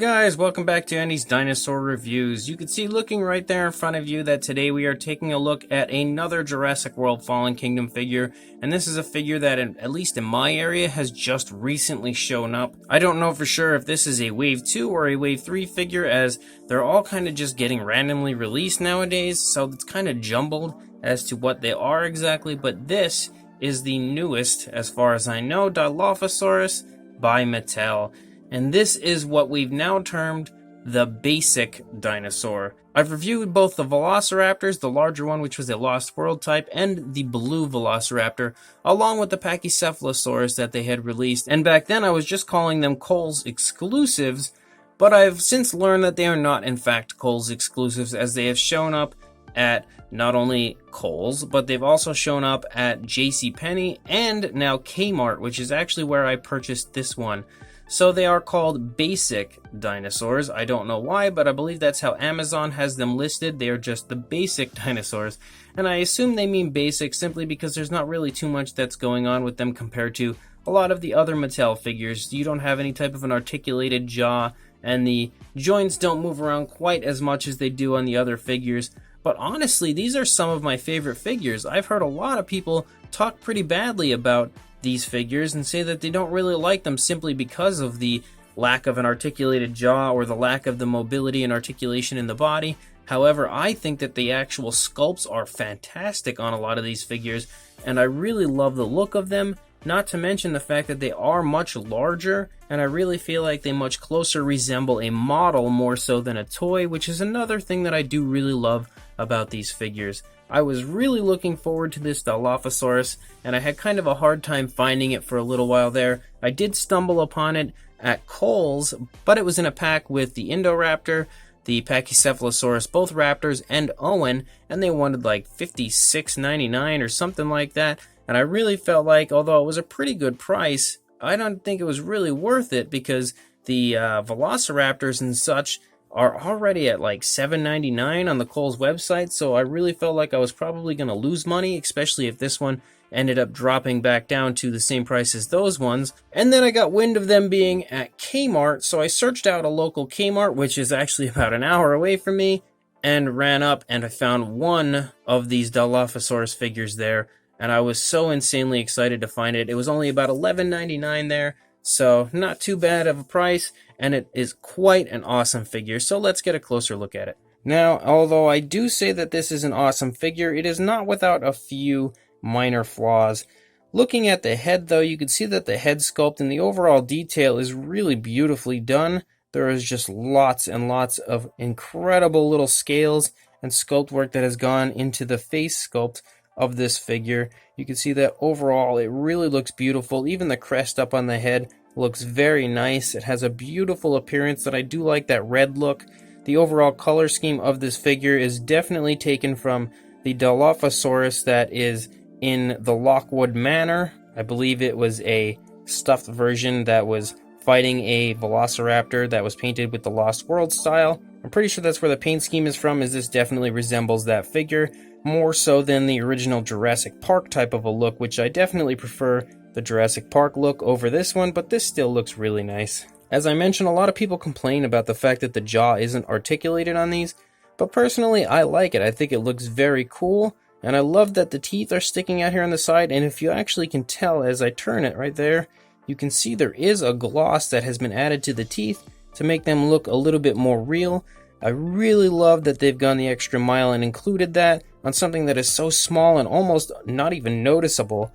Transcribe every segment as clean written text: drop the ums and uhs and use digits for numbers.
guys, welcome back to Andy's Dinosaur Reviews. You can see looking right there in front of you that today we are taking a look at another Jurassic World Fallen Kingdom figure, and this is a figure that, at least in my area, has just recently shown up. I don't know for sure if this is a Wave 2 or a Wave 3 figure, as they're all kind of just getting randomly released nowadays, so it's kind of jumbled as to what they are exactly, but this is the newest, as far as I know, Dilophosaurus by Mattel. And this is what we've now termed the basic dinosaur. I've reviewed both the Velociraptors, the larger one which was a Lost World type, and the blue Velociraptor, along with the Pachycephalosaurus that they had released. And back then I was just calling them Kohl's exclusives, but I've since learned that they are not in fact Kohl's exclusives, as they have shown up at not only Kohl's, but they've also shown up at JCPenney and now Kmart, which is actually where I purchased this one. So they are called basic dinosaurs. I don't know why, but I believe that's how Amazon has them listed. They are just the basic dinosaurs. And I assume they mean basic simply because there's not really too much that's going on with them compared to a lot of the other Mattel figures. You don't have any type of an articulated jaw, and the joints don't move around quite as much as they do on the other figures. But honestly, these are some of my favorite figures. I've heard a lot of people talk pretty badly about these figures and say that they don't really like them simply because of the lack of an articulated jaw or the lack of the mobility and articulation in the body. However, I think that the actual sculpts are fantastic on a lot of these figures, and I really love the look of them, not to mention the fact that they are much larger, and I really feel like they much closer resemble a model more so than a toy, which is another thing that I do really love about these figures. I was really looking forward to this Dilophosaurus, and I had kind of a hard time finding it for a little while there. I did stumble upon it at Kohl's, but it was in a pack with the Indoraptor, the Pachycephalosaurus, both raptors, and Owen, and they wanted like $56.99 or something like that, and I really felt like, although it was a pretty good price, I don't think it was really worth it because the Velociraptors and such are already at like $7.99 on the Kohl's website, so I really felt like I was probably going to lose money, especially if this one ended up dropping back down to the same price as those ones. And then I got wind of them being at Kmart, so I searched out a local Kmart, which is actually about an hour away from me, and ran up and I found one of these Dilophosaurus figures there, and I was so insanely excited to find it. It was only about $11.99 there, so not too bad of a price, and it is quite an awesome figure, so let's get a closer look at it. Now, although I do say that this is an awesome figure, it is not without a few minor flaws. Looking at the head though, you can see that the head sculpt and the overall detail is really beautifully done. There is just lots and lots of incredible little scales and sculpt work that has gone into the face sculpt of this figure. You can see that overall it really looks beautiful. Even the crest up on the head looks very nice. It has a beautiful appearance that I do like, that red look. The overall color scheme of this figure is definitely taken from the Dilophosaurus that is in the Lockwood Manor. I believe it was a stuffed version that was fighting a Velociraptor that was painted with the Lost World style. I'm pretty sure that's where the paint scheme is from, as this definitely resembles that figure, more so than the original Jurassic Park type of a look, which I definitely prefer the Jurassic Park look over this one, but this still looks really nice. As I mentioned, a lot of people complain about the fact that the jaw isn't articulated on these, but personally I like it. I think it looks very cool, and I love that the teeth are sticking out here on the side, and if you actually can tell as I turn it right there, you can see there is a gloss that has been added to the teeth to make them look a little bit more real. I really love that they've gone the extra mile and included that on something that is so small and almost not even noticeable.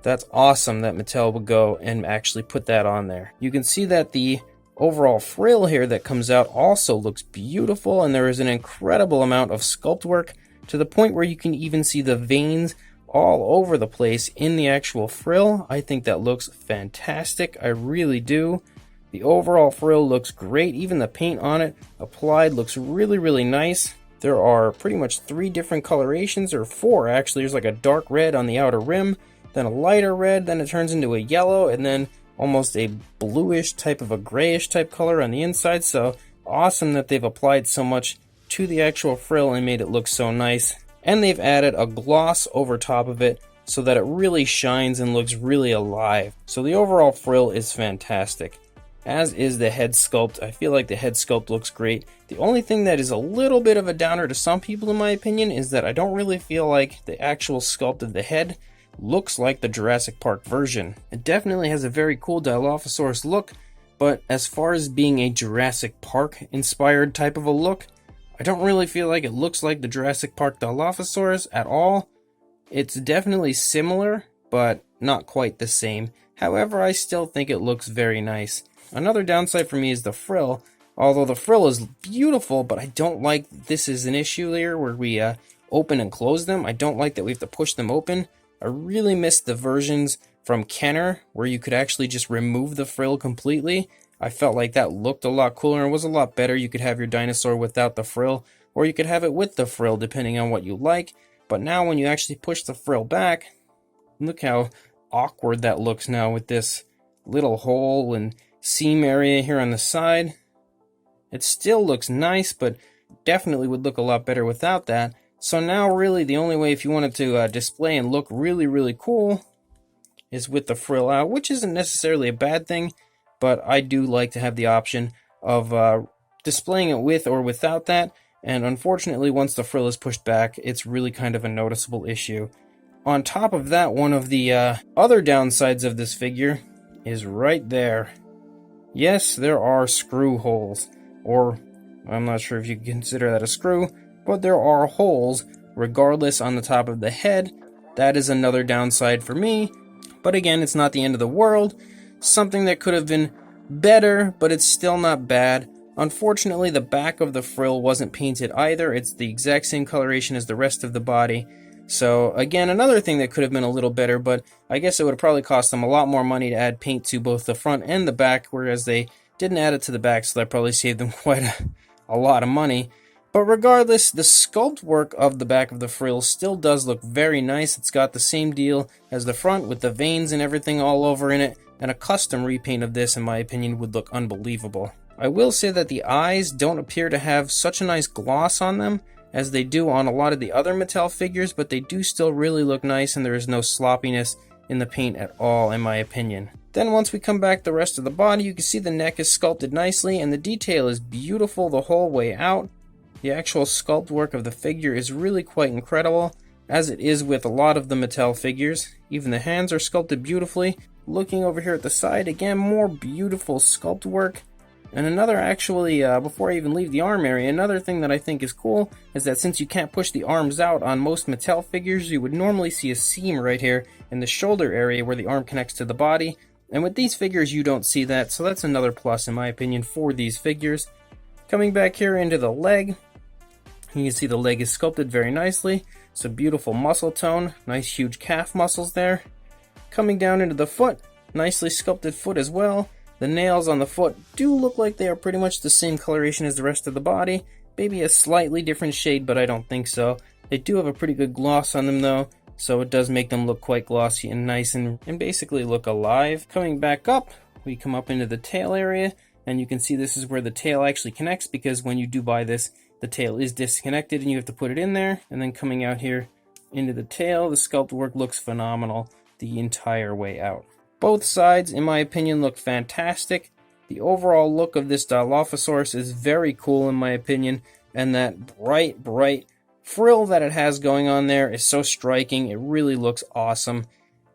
That's awesome that Mattel would go and actually put that on there. You can see that the overall frill here that comes out also looks beautiful, and there is an incredible amount of sculpt work to the point where you can even see the veins all over the place in the actual frill. I think that looks fantastic. I really do. The overall frill looks great. Even the paint on it applied looks really, really nice. There are pretty much 3 different colorations, or 4 actually. There's like a dark red on the outer rim, then a lighter red, then it turns into a yellow, and then almost a bluish type of a grayish type color on the inside. So awesome that they've applied so much to the actual frill and made it look so nice. And they've added a gloss over top of it so that it really shines and looks really alive. So the overall frill is fantastic. as is the head sculpt. I feel like the head sculpt looks great. The only thing that is a little bit of a downer to some people in my opinion is that I don't really feel like the actual sculpt of the head looks like the Jurassic Park version. It definitely has a very cool Dilophosaurus look, but as far as being a Jurassic Park inspired type of a look, I don't really feel like it looks like the Jurassic Park Dilophosaurus at all. It's definitely similar, but not quite the same. However, I still think it looks very nice. Another downside for me is the frill. Although the frill is beautiful, but I don't like this is an issue here where we open and close them. I don't like that we have to push them open. I really miss the versions from Kenner where you could actually just remove the frill completely. I felt like that looked a lot cooler and was a lot better. You could have your dinosaur without the frill, or you could have it with the frill depending on what you like. But now when you actually push the frill back, look how awkward that looks now with this little hole and seam area here on the side. It still looks nice, but definitely would look a lot better without that. So now really the only way if you wanted to display and look really, really cool is with the frill out, which isn't necessarily a bad thing, but I do like to have the option of displaying it with or without that. And unfortunately, once the frill is pushed back, it's really kind of a noticeable issue. On top of that, one of the other downsides of this figure is right there. Yes, there are screw holes, or I'm not sure if you can consider that a screw, but there are holes regardless on the top of the head. That is another downside for me, but again, it's not the end of the world. Something that could have been better, but it's still not bad. Unfortunately, the back of the frill wasn't painted either. It's the exact same coloration as the rest of the body. So again, another thing that could have been a little better, but I guess it would have probably cost them a lot more money to add paint to both the front and the back, whereas they didn't add it to the back, so that probably saved them quite a lot of money. But regardless, the sculpt work of the back of the frill still does look very nice. It's got the same deal as the front with the veins and everything all over in it, and a custom repaint of this, in my opinion, would look unbelievable. I will say that the eyes don't appear to have such a nice gloss on them as they do on a lot of the other Mattel figures, but they do still really look nice and there is no sloppiness in the paint at all, in my opinion. Then once we come back the rest of the body, you can see the neck is sculpted nicely and the detail is beautiful the whole way out. The actual sculpt work of the figure is really quite incredible, as it is with a lot of the Mattel figures. Even the hands are sculpted beautifully. Looking over here at the side, again, more beautiful sculpt work. And another actually, before I even leave the arm area, another thing that I think is cool is that since you can't push the arms out on most Mattel figures, you would normally see a seam right here in the shoulder area where the arm connects to the body. And with these figures, you don't see that, so that's another plus in my opinion for these figures. Coming back here into the leg, you can see the leg is sculpted very nicely. It's a beautiful muscle tone, nice huge calf muscles there. Coming down into the foot, nicely sculpted foot as well. The nails on the foot do look like they are pretty much the same coloration as the rest of the body. Maybe a slightly different shade, but I don't think so. They do have a pretty good gloss on them though, so it does make them look quite glossy and nice and basically look alive. Coming back up, we come up into the tail area, and you can see this is where the tail actually connects, because when you do buy this, the tail is disconnected and you have to put it in there. And then coming out here into the tail, the sculpt work looks phenomenal the entire way out. Both sides, in my opinion, look fantastic. The overall look of this Dilophosaurus is very cool in my opinion, and that bright frill that it has going on there is so striking. It really looks awesome.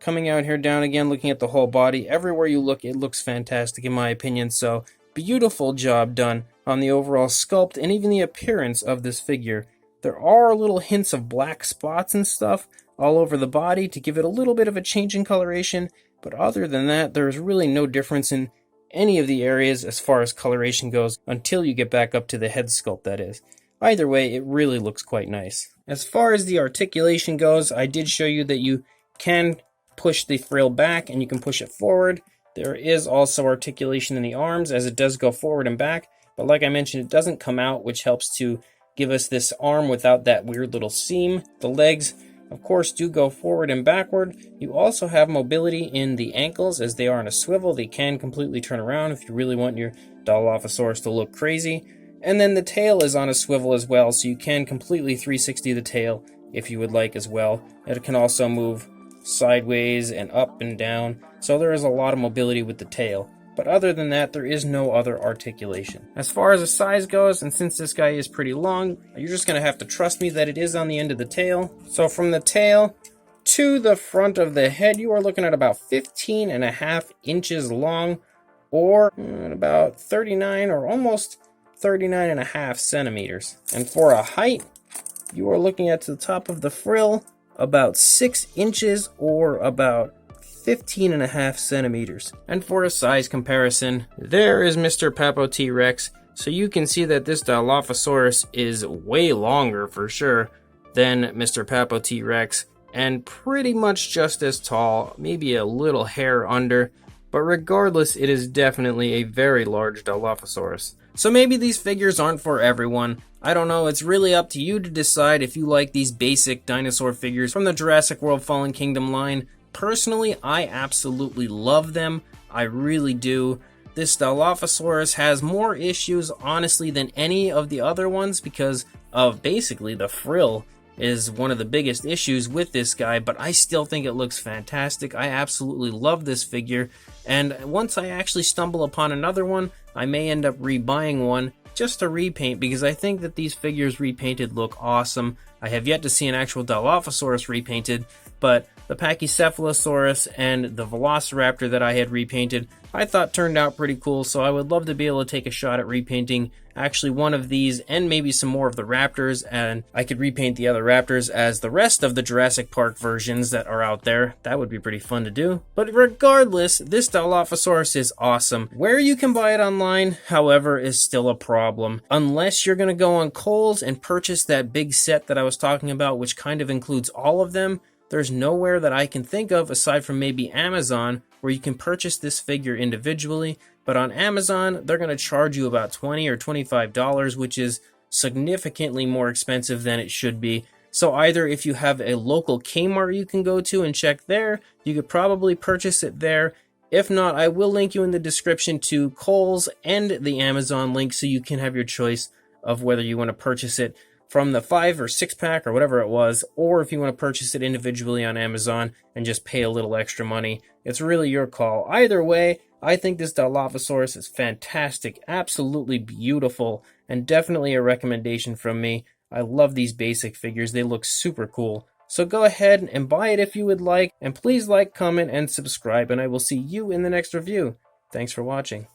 Coming out here down again, looking at the whole body, everywhere you look, it looks fantastic in my opinion. So beautiful job done on the overall sculpt and even the appearance of this figure. There are little hints of black spots and stuff all over the body to give it a little bit of a change in coloration, but other than that, there's really no difference in any of the areas as far as coloration goes until you get back up to the head sculpt, that is. Either way, it really looks quite nice. As far as the articulation goes, I did show you that you can push the frill back and you can push it forward. There is also articulation in the arms as it does go forward and back, but like I mentioned, it doesn't come out, which helps to give us this arm without that weird little seam. The legs, of course, do go forward and backward. You also have mobility in the ankles as they are on a swivel. They can completely turn around if you really want your Dilophosaurus to look crazy. And then the tail is on a swivel as well, so you can completely 360 the tail if you would like as well. It can also move sideways and up and down, so there is a lot of mobility with the tail. but other than that, there is no other articulation. As far as the size goes, and since this guy is pretty long, you're just going to have to trust me that it is on the end of the tail. So from the tail to the front of the head, you are looking at about 15.5 inches long, or about 39 or almost 39.5 centimeters. And for a height, you are looking at the top of the frill about 6 inches or about 15.5 centimeters. And for a size comparison, there is Mr. Papo T-Rex. So you can see that this Dilophosaurus is way longer for sure than Mr. Papo T-Rex, and pretty much just as tall, maybe a little hair under, but regardless, it is definitely a very large Dilophosaurus. So maybe these figures aren't for everyone. I don't know, it's really up to you to decide if you like these basic dinosaur figures from the Jurassic World Fallen Kingdom line. Personally, I absolutely love them. I really do. This Dilophosaurus has more issues, honestly, than any of the other ones because of basically the frill is one of the biggest issues with this guy, but I still think it looks fantastic. I absolutely love this figure, and once I actually stumble upon another one, I may end up rebuying one just to repaint, because I think that these figures repainted look awesome. I have yet to see an actual Dilophosaurus repainted, but the Pachycephalosaurus and the Velociraptor that I had repainted, I thought turned out pretty cool, so I would love to be able to take a shot at repainting actually one of these and maybe some more of the raptors, and I could repaint the other raptors as the rest of the Jurassic Park versions that are out there. That would be pretty fun to do. But regardless, this Dilophosaurus is awesome. Where you can buy it online, however, is still a problem. Unless you're going to go on Kohl's and purchase that big set that I was talking about, which kind of includes all of them, there's nowhere that I can think of aside from maybe Amazon where you can purchase this figure individually. But on Amazon, they're going to charge you about $20 or $25, which is significantly more expensive than it should be. So either if you have a local Kmart you can go to and check there, you could probably purchase it there. If not, I will link you in the description to Kohl's and the Amazon link so you can have your choice of whether you want to purchase it from the 5 or 6 pack or whatever it was, or if you want to purchase it individually on Amazon and just pay a little extra money. It's really your call. Either way, I think this Dilophosaurus is fantastic, absolutely beautiful, and definitely a recommendation from me. I love these basic figures. They look super cool. So go ahead and buy it if you would like, and please like, comment, and subscribe, and I will see you in the next review. Thanks for watching.